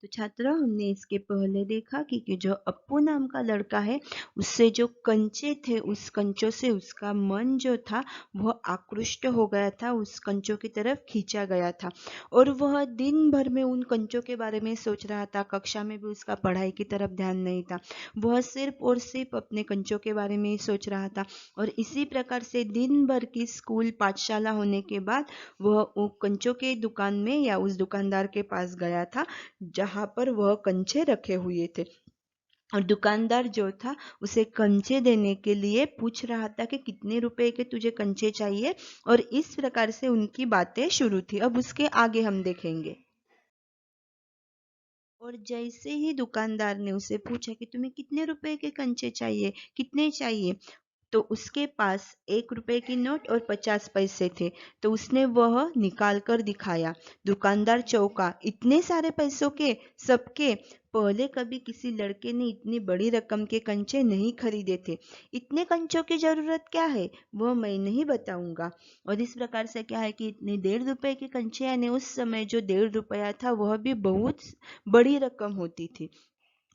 तो छात्रों, हमने इसके पहले देखा कि जो अप्पू नाम का लड़का है, उससे जो कंचे थे, उस कंचों से उसका मन जो था वह आकृष्ट हो गया था, उस कंचों की तरफ खींचा गया था और वह दिन भर में उन कंचों के बारे में सोच रहा था। कक्षा में भी उसका पढ़ाई की तरफ ध्यान नहीं था, वह सिर्फ और सिर्फ अपने कंचों के बारे में ही सोच रहा था। और इसी प्रकार से दिन भर की स्कूल पाठशाला होने के बाद वह कंचों के दुकान में या उस दुकानदार के पास गया था जहाँ पर वह कंचे रखे हुए थे। और दुकानदार जो था उसे कंचे देने के लिए पूछ रहा था कि कितने रुपए के तुझे कंचे चाहिए, और इस प्रकार से उनकी बातें शुरू थी। अब उसके आगे हम देखेंगे। और जैसे ही दुकानदार ने उसे पूछा कि तुम्हें कितने रुपए के कंचे चाहिए, कितने चाहिए, तो उसके पास 1 रुपए की नोट और 50 पैसे थे। तो उसने वह निकाल कर दिखाया। दुकानदार चौंका, इतने सारे पैसों के, सबके? पहले कभी किसी लड़के ने इतनी बड़ी रकम के कंचे नहीं खरीदे थे। इतने कंचों की जरूरत क्या है, वह मैं नहीं बताऊंगा। और इस प्रकार से क्या है कि इतने 1.5 रुपए के कंचे, यानी उस समय जो 1.5 रुपया था वह भी बहुत बड़ी रकम होती थी।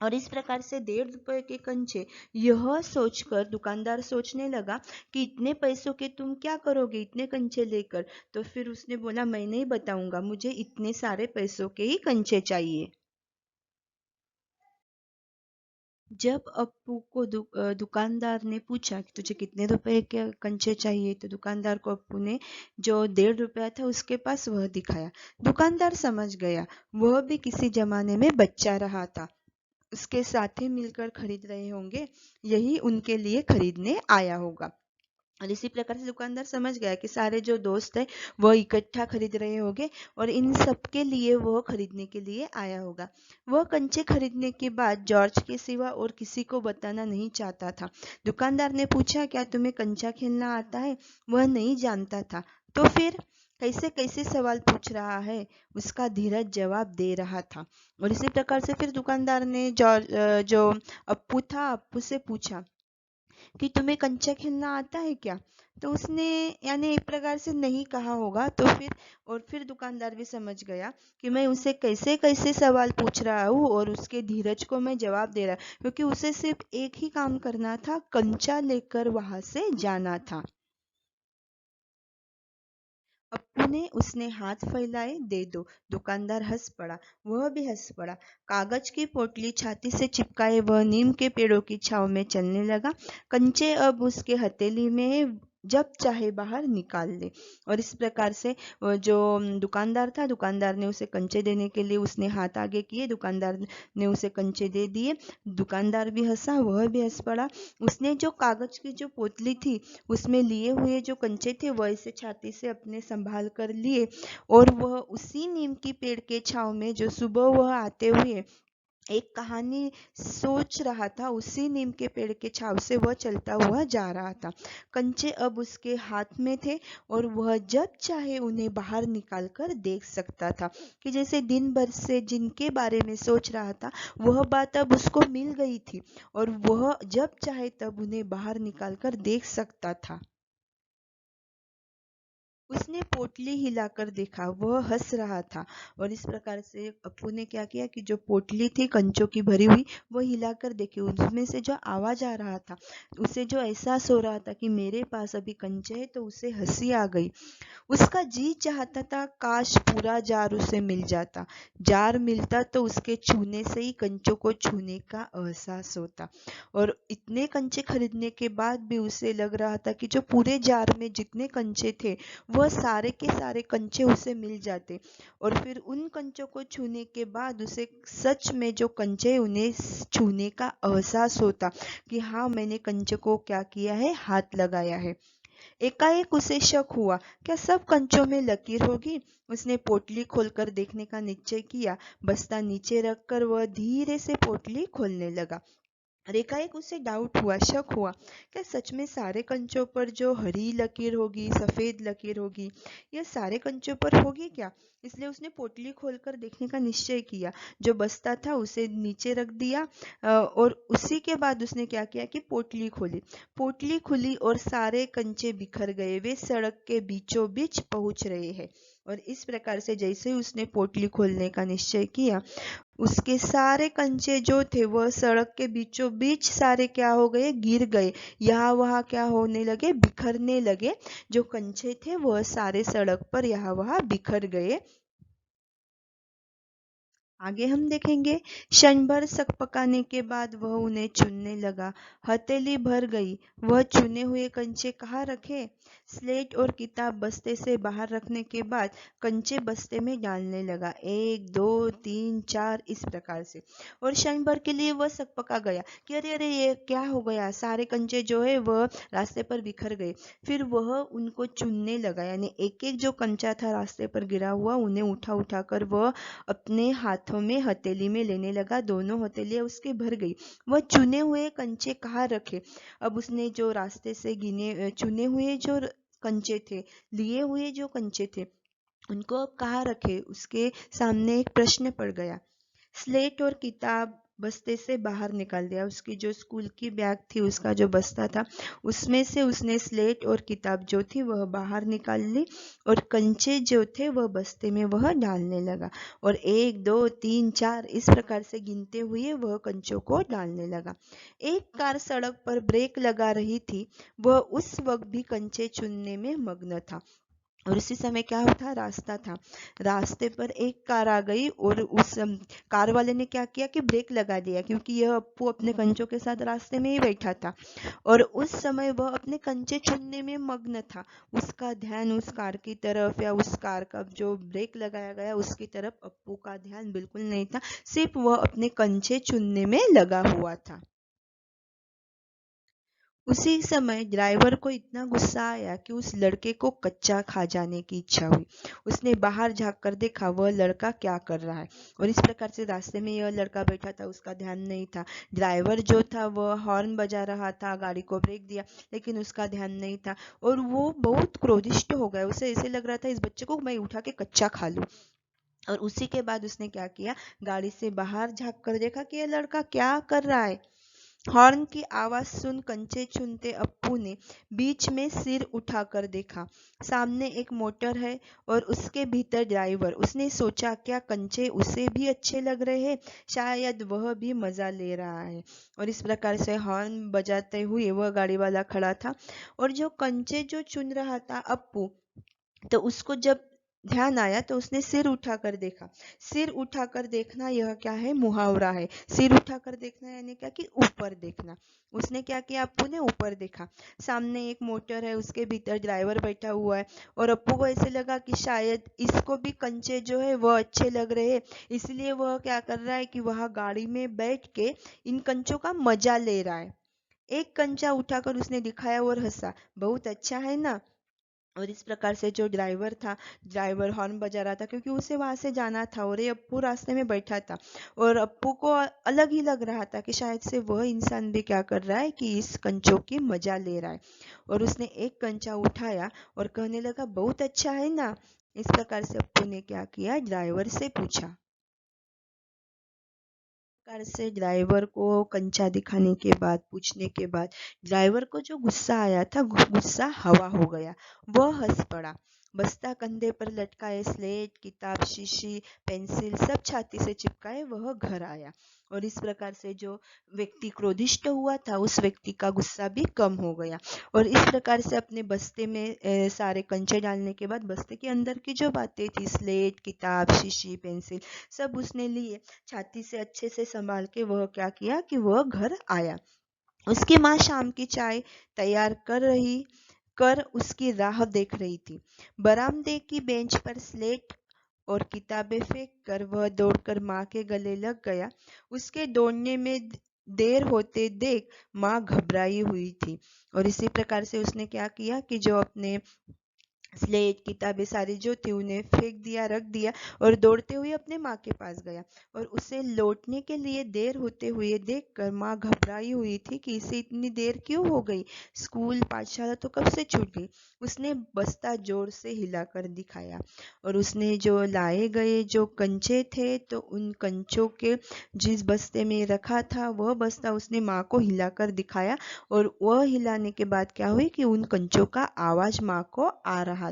और इस प्रकार से 1.5 रुपए के कंचे, यह सोचकर दुकानदार सोचने लगा कि इतने पैसों के तुम क्या करोगे इतने कंचे लेकर। तो फिर उसने बोला, मैं नहीं बताऊंगा, मुझे इतने सारे पैसों के ही कंचे चाहिए। जब अप्पू को दुकानदार ने पूछा कि तुझे कितने रुपए के कंचे चाहिए, तो दुकानदार को अप्पू ने जो 1.5 रुपया था उसके पास वह दिखाया। दुकानदार समझ गया, वह भी किसी जमाने में बच्चा रहा था, उसके साथी मिलकर खरीद रहे होंगे, यही उनके लिए खरीदने आया होगा। और इसी प्रकार से दुकानदार समझ गया कि सारे जो दोस्त है वह इकट्ठा खरीद रहे होंगे और इन सब के लिए वह खरीदने के लिए आया होगा। वह कंचे खरीदने के बाद जॉर्ज के सिवा और किसी को बताना नहीं चाहता था। दुकानदार ने पूछा, क्या तुम्हें कंचा खेलना आता है? वह नहीं जानता था। तो फिर कैसे कैसे सवाल पूछ रहा है, उसका धीरज जवाब दे रहा था। और इसी प्रकार से फिर दुकानदार ने जो अप्पू था, अप्पू से पूछा कि तुम्हें कंचा खेलना आता है क्या? तो उसने यानी एक प्रकार से नहीं कहा होगा। तो फिर दुकानदार भी समझ गया कि मैं उसे कैसे कैसे सवाल पूछ रहा हूँ और उसके धीरज को मैं जवाब दे रहा, क्योंकि उसे सिर्फ एक ही काम करना था, कंचा लेकर वहां से जाना था। अप्पू ने उसने हाथ फैलाए, दे दो। दुकानदार हंस पड़ा, वह भी हंस पड़ा। कागज की पोटली छाती से चिपकाए वह नीम के पेड़ों की छांव में चलने लगा। कंचे अब उसके हथेली में है, जब चाहे बाहर निकाल ले। और इस प्रकार से जो दुकानदार था, दुकानदार ने उसे कंचे देने के लिए उसने हाथ आगे किए, दुकानदार ने उसे कंचे दे दिए। दुकानदार भी हंसा, वह भी हंस पड़ा। उसने जो कागज की जो पोतली थी उसमें लिए हुए जो कंचे थे वह इसे छाती से अपने संभाल कर लिए, और वह उसी नीम की पेड़ के छांव में जो सुबह वह आते हुए एक कहानी सोच रहा था, उसी नीम के पेड़ के छांव से वह चलता हुआ जा रहा था। कंचे अब उसके हाथ में थे और वह जब चाहे उन्हें बाहर निकाल कर देख सकता था, कि जैसे दिन भर से जिनके बारे में सोच रहा था वह बात अब उसको मिल गई थी और वह जब चाहे तब उन्हें बाहर निकाल कर देख सकता था। उसने पोटली हिलाकर देखा, वह हंस रहा था। और इस प्रकार से अप्पू ने क्या किया कि जो पोटली थी कंचों की भरी हुई, वो हिलाकर देखी। उसमें से जो आवाज आ रहा था, उसे जो एहसास हो रहा था कि मेरे पास अभी कंचे है, तो उसे हंसी आ गई। उसका जी चाहता था काश पूरा जार उसे मिल जाता। जार मिलता तो उसके छूने से ही कंचों को छूने का एहसास होता। और इतने कंचे खरीदने के बाद भी उसे लग रहा था कि जो पूरे जार में जितने कंचे थे वह सारे के सारे कंचे उसे मिल जाते। और फिर उन कंचों को छूने के बाद उसे सच में जो कंचे उन्हें छूने का एहसास होता कि हाँ, मैंने कंचे को क्या किया है, हाथ लगाया है। एकाएक उसे शक हुआ, क्या सब कंचों में लकीर होगी? उसने पोटली खोलकर देखने का निश्चय किया। बस्ता नीचे रखकर वह धीरे से पोटली खोलने लगा। और एकाएक उसे डाउट हुआ, शक हुआ, क्या सच में सारे कंचों पर जो हरी लकीर होगी, सफेद लकीर होगी, यह सारे कंचों पर होगी क्या? इसलिए उसने पोटली खोलकर देखने का निश्चय किया। जो बस्ता था उसे नीचे रख दिया और उसी के बाद उसने क्या किया कि पोटली खोली। पोटली खुली और सारे कंचे बिखर गए, वे सड़क के बीचों बीच पहुंच रहे हैं। और इस प्रकार से जैसे ही उसने पोटली खोलने का निश्चय किया, उसके सारे कंचे जो थे वह सड़क के बीचों बीच सारे क्या हो गए, गिर गए। यहाँ वहाँ क्या होने लगे, बिखरने लगे। जो कंचे थे वह सारे सड़क पर यहाँ वहाँ बिखर गए। आगे हम देखेंगे, क्षण भर सकपकाने के बाद वह उन्हें चुनने लगा। हथेली भर गई। वह चुने हुए कंचे कहाँ रखे? स्लेट और किताब बस्ते से बाहर रखने के बाद कंचे बस्ते में डालने लगा। 1 2 3 4 इस प्रकार से। और क्षण भर के लिए वह सकपका गया कि अरे अरे ये क्या हो गया, सारे कंचे जो है वह रास्ते पर बिखर गए। फिर वह उनको चुनने लगा, यानी एक एक जो कंचा था रास्ते पर गिरा हुआ उन्हें उठा उठा कर वह अपने हाथों में हथेली में लेने लगा। दोनों हथेलियां उसकी भर गई। वह चुने हुए कंचे कहाँ रखे? अब उसने जो रास्ते से चुने हुए जो कंचे थे, लिए हुए जो कंचे थे, उनको अब कहाँ रखे? उसके सामने एक प्रश्न पड़ गया। स्लेट और किताब बस्ते से बाहर निकाल दिया। उसकी जो स्कूल की बैग थी, उसका जो बस्ता था, उसमें से उसने स्लेट और किताब जो थी वह बाहर निकाल ली और कंचे जो थे वह बस्ते में वह डालने लगा। और 1 2 3 4 इस प्रकार से गिनते हुए वह कंचों को डालने लगा। एक कार सड़क पर ब्रेक लगा रही थी। वह उस वक्त भी कंचे चुनने में मग्न था। और उसी समय क्या होता, रास्ता था, रास्ते पर एक कार आ गई और उस कार वाले ने क्या किया कि ब्रेक लगा दिया, क्योंकि यह अप्पू अपने कंचों के साथ रास्ते में ही बैठा था और उस समय वह अपने कंचे चुनने में मग्न था। उसका ध्यान उस कार की तरफ या उस कार का जो ब्रेक लगाया गया उसकी तरफ अप्पू का ध्यान बिल्कुल नहीं था। सिर्फ वह अपने कंचे चुनने में लगा हुआ था। उसी समय ड्राइवर को इतना गुस्सा आया कि उस लड़के को कच्चा खा जाने की इच्छा हुई। उसने बाहर झाँक कर देखा वह लड़का क्या कर रहा है। और इस प्रकार से रास्ते में यह लड़का बैठा था, उसका ध्यान नहीं था। ड्राइवर जो था वह हॉर्न बजा रहा था, गाड़ी को ब्रेक दिया, लेकिन उसका ध्यान नहीं था और वो बहुत क्रोधिष्ट हो गया। उसे ऐसे लग रहा था इस बच्चे को मैं उठा के कच्चा खा लूं। और उसी के बाद उसने क्या किया, गाड़ी से बाहर झाँक कर देखा कि यह लड़का क्या कर रहा है। हॉर्न की आवाज सुन कंचे चुनते अप्पू ने बीच में सिर उठाकर देखा। सामने एक मोटर है और उसके भीतर ड्राइवर। उसने सोचा क्या कंचे उसे भी अच्छे लग रहे हैं, शायद वह भी मजा ले रहा है। और इस प्रकार से हॉर्न बजाते हुए वह गाड़ी वाला खड़ा था और जो कंचे जो चुन रहा था अप्पू, तो उसको जब ध्यान आया तो उसने सिर उठाकर देखा। सिर उठाकर देखना यह क्या है, मुहावरा है। सिर उठाकर देखना यानी क्या कि ऊपर देखना। उसने क्या किया, अप्पू ने ऊपर देखा। सामने एक मोटर है, उसके भीतर ड्राइवर बैठा हुआ है और अप्पू को ऐसे लगा कि शायद इसको भी कंचे जो है वह अच्छे लग रहे हैं, इसलिए वह क्या कर रहा है कि वह गाड़ी में बैठ के इन कंचों का मजा ले रहा है। एक कंचा उठाकर उसने दिखाया और हंसा, बहुत अच्छा है ना। और इस प्रकार से जो ड्राइवर था, ड्राइवर हॉर्न बजा रहा था क्योंकि उसे वहां से जाना था और ये अप्पू रास्ते में बैठा था और अप्पू को अलग ही लग रहा था कि शायद से वह इंसान भी क्या कर रहा है कि इस कंचों की मजा ले रहा है। और उसने एक कंचा उठाया और कहने लगा बहुत अच्छा है ना। इस प्रकार से अप्पू ने क्या किया, ड्राइवर से पूछा। कार से ड्राइवर को कंचा दिखाने के बाद, पूछने के बाद, ड्राइवर को जो गुस्सा आया था गुस्सा हवा हो गया। वह हंस पड़ा। बस्ता कंधे पर लटकाए, स्लेट किताब शीशी पेंसिल सब छाती से चिपकाए वह घर आया। और इस प्रकार से जो व्यक्ति क्रोधिष्ट हुआ था उस व्यक्ति का गुस्सा भी कम हो गया। और इस प्रकार से अपने बस्ते में सारे कंचे डालने के बाद बस्ते के अंदर की जो बातें थी, स्लेट किताब शीशी पेंसिल सब उसने लिए। छाती से अच्छे से संभाल के वह क्या किया कि वह घर आया। उसकी माँ शाम की चाय तैयार कर उसकी राह देख रही थी। बरामदे की बेंच पर स्लेट और किताबें फेंक कर वह दौड़कर माँ के गले लग गया। उसके दौड़ने में देर होते देख माँ घबराई हुई थी। और इसी प्रकार से उसने क्या किया कि जो अपने स्लेट किताबें सारी जो थी उन्हें फेंक दिया, रख दिया और दौड़ते हुए अपने माँ के पास गया। और उसे लौटने के लिए देर होते हुए देखकर माँ घबराई हुई थी कि इसे इतनी देर क्यों हो गई, स्कूल पाठशाला तो कब से छूट गई। उसने बस्ता जोर से हिलाकर दिखाया और उसने जो लाए गए जो कंचे थे तो उन कंचों के जिस बस्ते में रखा था वह बस्ता उसने माँ को हिलाकर दिखाया। और वह हिलाने के बाद क्या हुई कि उन कंचों का आवाज माँ को आ रहा।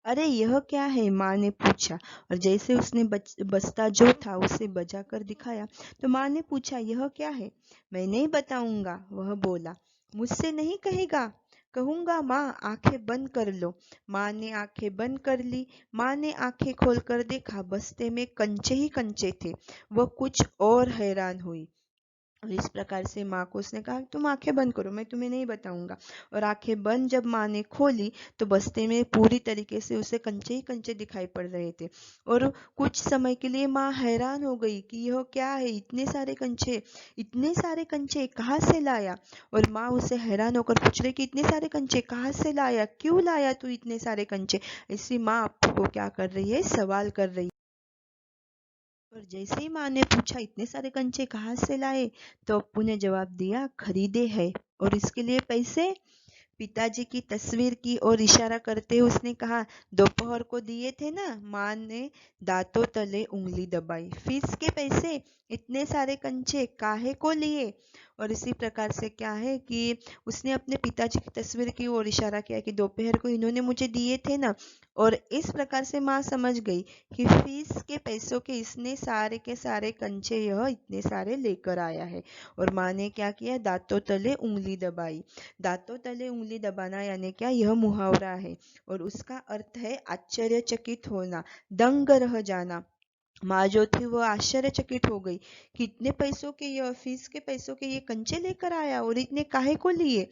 अरे यह क्या है, माँ ने पूछा। और जैसे उसने बस्ता जो था उसे बजा कर दिखाया तो माँ ने पूछा, यह क्या है? मैं नहीं बताऊंगा, वह बोला। मुझसे नहीं कहेगा? कहूंगा माँ, आंखें बंद कर लो। माँ ने आंखें बंद कर ली। माँ ने आंखें खोलकर देखा, बस्ते में कंचे ही कंचे थे। वह कुछ और हैरान हुई। और इस प्रकार से माँ को उसने कहा, तुम आंखें बंद करो, मैं तुम्हें नहीं बताऊंगा। और आंखें बंद जब माँ ने खोली तो बस्ते में पूरी तरीके से उसे कंचे ही कंचे दिखाई पड़ रहे थे। और कुछ समय के लिए माँ हैरान हो गई कि यह क्या है, इतने सारे कंचे कहाँ से लाया? और माँ उसे हैरान होकर पूछ रही कि इतने सारे कंचे कहाँ से लाया, क्यों लाया तू इतने सारे कंचे? ऐसी माँ अप्पू को क्या कर रही है, सवाल कर रही है। और जैसे ही माँ ने पूछा, इतने सारे कंचे कहाँ से लाए? तो अप्पू ने जवाब दिया, खरीदे हैं। और इसके लिए पैसे? पिताजी की तस्वीर की ओर इशारा करते हुए उसने कहा, दोपहर को दिए थे ना? माँ ने दांतों तले उंगली दबाई। फीस के पैसे? इतने सारे कंचे काहे को लिए? और इसी प्रकार से क्या है कि उसने अपने पिताजी की तस्वीर की ओर इशारा किया कि दोपहर को इन्होंने मुझे दिए थे ना। और इस प्रकार से माँ समझ गई कि फीस के पैसों के इसने सारे के सारे कंचे यह इतने सारे लेकर आया है। और माँ ने क्या किया, दांतों तले उंगली दबाई। दांतों तले उंगली दबाना यानी क्या, यह मुहावरा है और उसका अर्थ है आश्चर्यचकित होना, दंग रह जाना। माँ जो थी वो आश्चर्यचकित हो गई कि इतने पैसों के, ये फीस के पैसों के ये कंचे लेकर आया और इतने काहे को लिए?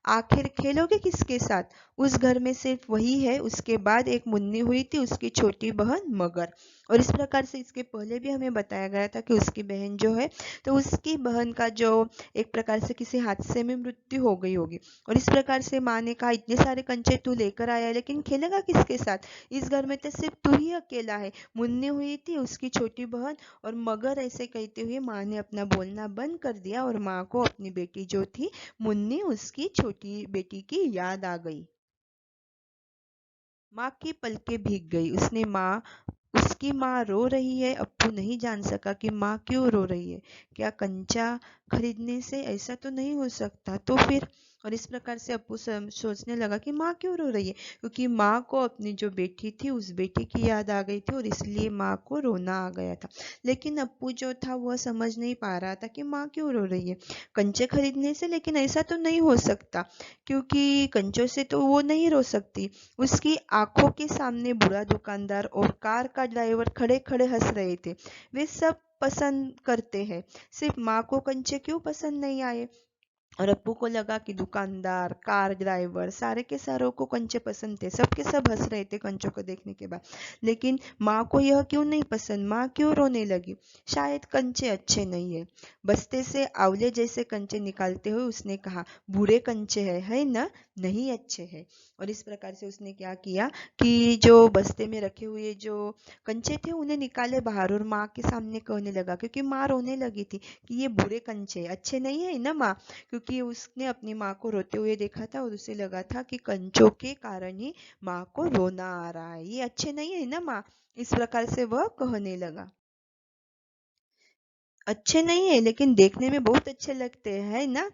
आखिर खेलोगे किसके साथ? उस घर में सिर्फ वही है। उसके बाद एक मुन्नी हुई थी, उसकी छोटी बहन मगर। और इस प्रकार से इसके पहले भी हमें बताया गया था कि उसकी बहन जो है, तो उसकी बहन का जो एक प्रकार से किसी हादसे में मृत्यु हो गई होगी। और इस प्रकार से माँ ने कहा, इतने सारे कंचे तू लेकर आया है, लेकिन खेलेगा किसके साथ? इस घर में तो सिर्फ तू ही अकेला है। मुन्नी हुई थी, उसकी छोटी बहन और मगर, ऐसे कहते हुए माँ ने अपना बोलना बंद कर दिया और माँ को अपनी बेटी जो थी मुन्नी, उसकी छोटी बेटी की याद आ गई। माँ की पलकें भीग गई। उसकी माँ रो रही है। अप्पू नहीं जान सका कि माँ क्यों रो रही है। क्या कंचा खरीदने से? ऐसा तो नहीं हो सकता, तो फिर? और इस प्रकार से अप्पू सोचने लगा कि माँ क्यों रो रही है, क्योंकि माँ को अपनी जो बेटी थी उस बेटी की याद आ गई थी और इसलिए माँ को रोना आ गया था। लेकिन अप्पू जो था वह समझ नहीं पा रहा था कि माँ क्यों रो रही है। कंचे खरीदने से? लेकिन ऐसा तो नहीं हो सकता, क्योंकि कंचों से तो वो नहीं रो सकती। उसकी आंखों के सामने बुरा दुकानदार और कार का ड्राइवर खड़े खड़े हंस रहे थे। वे सब पसंद करते हैं, सिर्फ माँ को कंचे क्यों पसंद नहीं आए? और अप्पू को लगा कि दुकानदार, कार ड्राइवर, सारे के सारों को कंचे पसंद थे, सबके सब हंस रहे थे कंचों को देखने के बाद। लेकिन माँ को यह क्यों नहीं पसंद? माँ क्यों रोने लगी? शायद कंचे अच्छे नहीं है। बस्ते से आंवले जैसे कंचे निकालते हुए उसने कहा, बुरे कंचे है ना? नहीं, अच्छे है। और इस प्रकार से उसने क्या किया कि जो बस्ते में रखे हुए जो कंचे थे उन्हें निकाले बाहर और माँ के सामने कहने लगा, क्योंकि माँ रोने लगी थी कि ये बुरे कंचे अच्छे नहीं है ना माँ, क्योंकि उसने अपनी माँ को रोते हुए देखा था और उसे लगा था कि कंचों के कारण ही माँ को रोना आ रहा है, ये अच्छे नहीं है ना माँ। इस प्रकार से वह कहने लगा। अच्छे नहीं है, लेकिन देखने में बहुत अच्छे लगते हैं ना?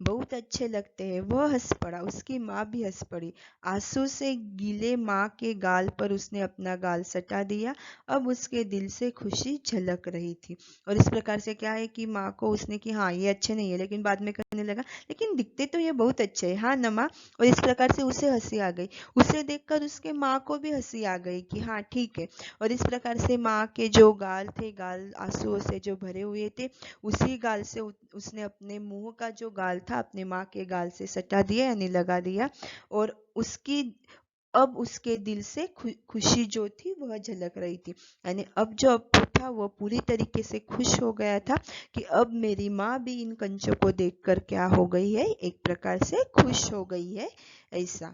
बहुत अच्छे लगते हैं। वह हंस पड़ा, उसकी माँ भी हंस पड़ी। आंसू से गीले माँ के गाल पर उसने अपना गाल सटा दिया। अब उसके दिल से खुशी झलक रही थी। और इस प्रकार से क्या है कि माँ को उसने कि हाँ ये अच्छे नहीं है, लेकिन बाद में कहने लगा, लेकिन दिखते तो ये बहुत अच्छे है, हाँ ना माँ? और इस प्रकार से उसे हंसी आ गई। उसे देखकर उसके माँ को भी हंसी आ गई कि हाँ ठीक है। और इस प्रकार से माँ के जो गाल थे, गाल आंसुओं से जो भरे हुए थे, उसी गाल से उसने अपने मुंह का जो गाल था अपने माँ के गाल से सटा दिया, यानी लगा दिया। और अब उसके दिल से खुशी जो थी वह झलक रही थी। यानी अब जो अप्पू था वो पूरी तरीके से खुश हो गया था कि अब मेरी माँ भी इन कंचों को देखकर क्या हो गई है, एक प्रकार से खुश हो गई है, ऐसा।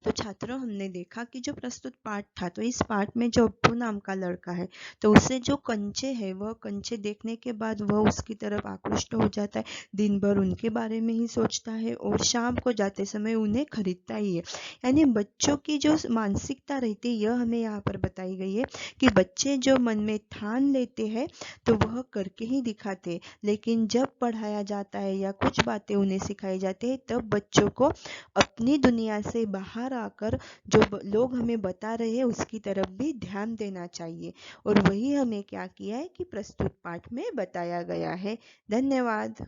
तो छात्रों, हमने देखा कि जो प्रस्तुत पाठ था, तो इस पाठ में जो अप्पू नाम का लड़का है, तो उसे जो कंचे है, वह कंचे देखने के बाद वह उसकी तरफ आकृष्ट हो जाता है। दिन भर उनके बारे में ही सोचता है और शाम को जाते समय उन्हें खरीदता ही है। यानी बच्चों की जो मानसिकता रहती है, यह हमें यहाँ पर बताई गई है कि बच्चे जो मन में ठान लेते हैं तो वह करके ही दिखाते हैं। लेकिन जब पढ़ाया जाता है या कुछ बातें उन्हें सिखाई जाती है, तब बच्चों को अपनी दुनिया से बाहर आकर जो लोग हमें बता रहे हैं उसकी तरफ भी ध्यान देना चाहिए। और वही हमें क्या किया है कि प्रस्तुत पाठ में बताया गया है। धन्यवाद।